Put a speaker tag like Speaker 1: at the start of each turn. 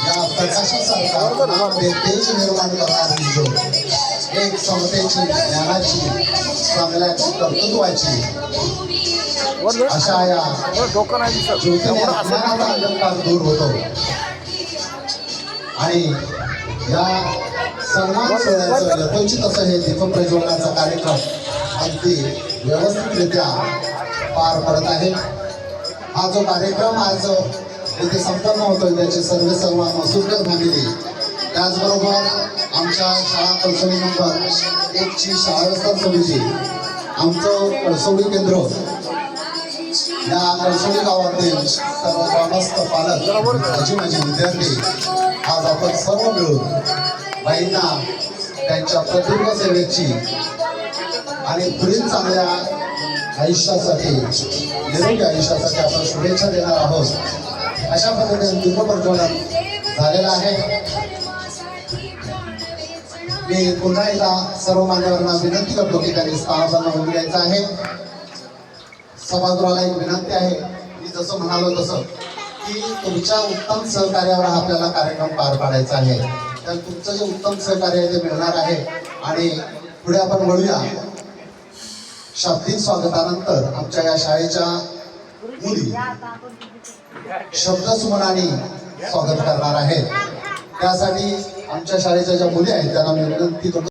Speaker 1: या प्रकाशासारखा ते तेज निर्माण करणारी ज्योत, एक समतेची, ज्ञानाची, चांगल्याची, कर्तृत्वाची अशा या ज्योतीने अज्ञानाचा अंधकार दूर होतो आणि या सन्मान सोहळ्याचं यथोचित असं हे दीपप्रज्वलनाचा कार्यक्रम अगदी व्यवस्थितरित्या पार पडत आहे। हा जो कार्यक्रम आज इथे संपन्न होतोय त्याचे सर्व मसूरकर फॅमिली, त्याचबरोबर आमच्या शाळा कळसोली नंबर 1 ची शाळा समिती, आमचं कळसोली केंद्र, या कळसोली गावातील सर्व ग्रामस्थ, पालक, माझे विद्यार्थी, आज आपण सर्व मिळून बाईंना त्यांच्या प्रदीर्घ सेवेची आणि पुढील चांगल्या आयुष्यासाठी, निरोगी आयुष्यासाठी आपण शुभेच्छा देणार आहोत। अशा पद्धतीने दीपप्रज्वलन झालेलं आहे। मी पुन्हा एकदा सर्व मान्यवरांना विनंती करतो की त्यांनी स्थानापन्न होऊन घ्यायचं आहे। सभागृहाला एक विनंती आहे, मी जसं म्हणालो तसं की तुमच्या उत्तम सहकार्यावर आपल्याला कार्यक्रम पार पाडायचा आहे। तर तुमचं जे उत्तम सहकार्य आहे ते मिळणार आहे आणि पुढे आपण वळूया। शाब्दिक स्वागतानंतर आमच्या या शाळेच्या मुली शब्दसुमनाने स्वागत करणार आहेत। त्यासाठी आमच्या शाळेच्या ज्या मुली आहेत त्यांना मी विनंती करतो